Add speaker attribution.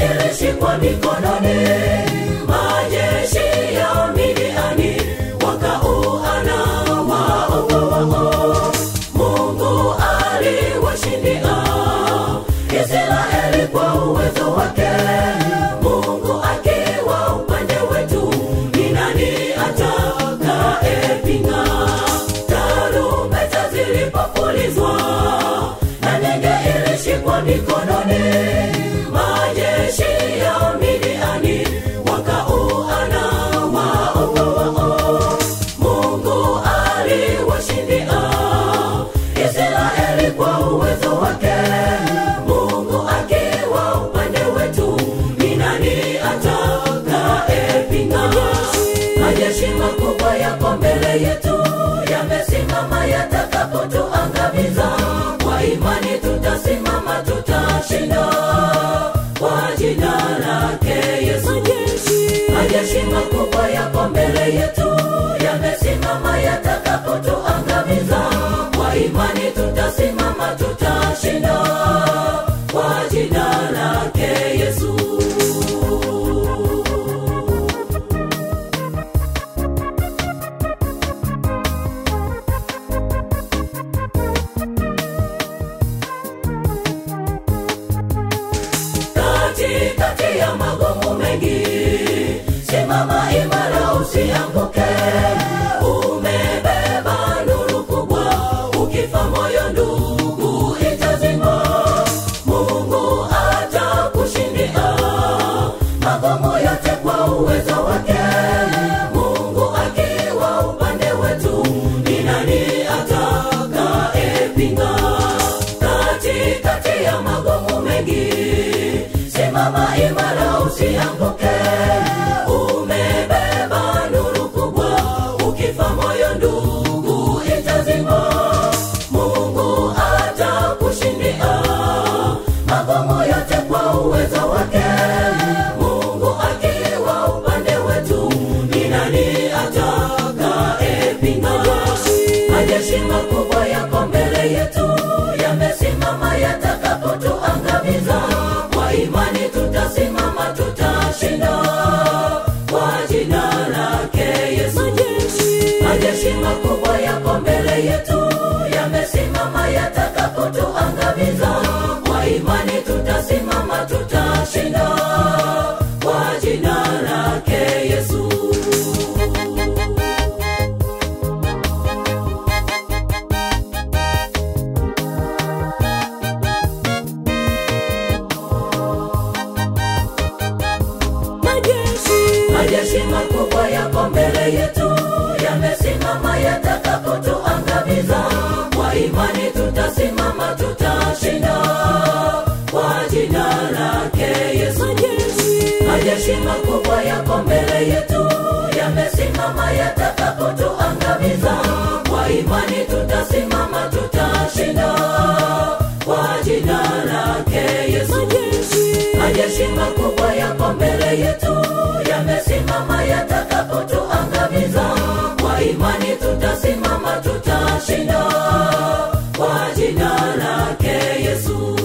Speaker 1: ilishikwa mikononi, majeshi ya Midiani wakauana wao. Mungu aliwashindia Israeli kwa uwezo wake. Mungu akiwa upande wetu, ni nani atakayepinga? Tarumbeta zilipopulizwa na nenge ilishikwa mikononi, majeshi ya Midiani wakauana wao. Mungu aliwashindia Israeli kwa uwezo wake. Mungu akiwa upande wetu, ni nani atakayepinga? Majeshi makubwa yako mbele yetu, yamesimama yatakapotuangamiza. Kwa imani tutasimama, tutashinda kwa jina lake Yesu. Majeshi makubwa yako mbele yetu, yamesimama yatakapotuangamiza. Kwa imani tutasimama, tutashinda kwa jina lake Yesu. Katikati ya magumu mengi, simama imara usianguke. Umebeba nuru kubwa, ukifa moyo ndugu itazima. Mungu atakushindia magumu yote kwa uwezo wake. Mungu akiwa upande wetu, ni nani atakayepinga? Katikati ya magumu mengi, simama imara usianguke. Umebeba nuru kubwa, ukifa moyo ndugu itazima. Mungu atakushindia magumu yote kwa uwezo wake. Mungu akiwa upande wetu, ni nani atakayepinga? Majeshi makubwa yako mbele yetu, yamesimama yatakapotuangamiza. Kwa imani tutasimama, tutashinda kwa jina lake Yesu. Majeshi makubwa yako mbele yetu, yamesimama yatakapotuangamiza. Kwa imani tutasimama, tutashinda kwa jina lake Yesu. Majeshi makubwa yako mbele yetu, yamesimama yatakapotuangamiza. Kwa imani tutasimama, tutashinda kwa jina lake Yesu. Majeshi makubwa yako mbele yetu, yamesimama yatakapotuangamiza. Kwa imani tutasimama, tutashinda kwa jina lake Yesu. Majeshi makubwa yako mbele yetu, yamesimama yatakapotuangamiza. Kwa imani tutasimama, tutashinda kwa jina lake Yesu.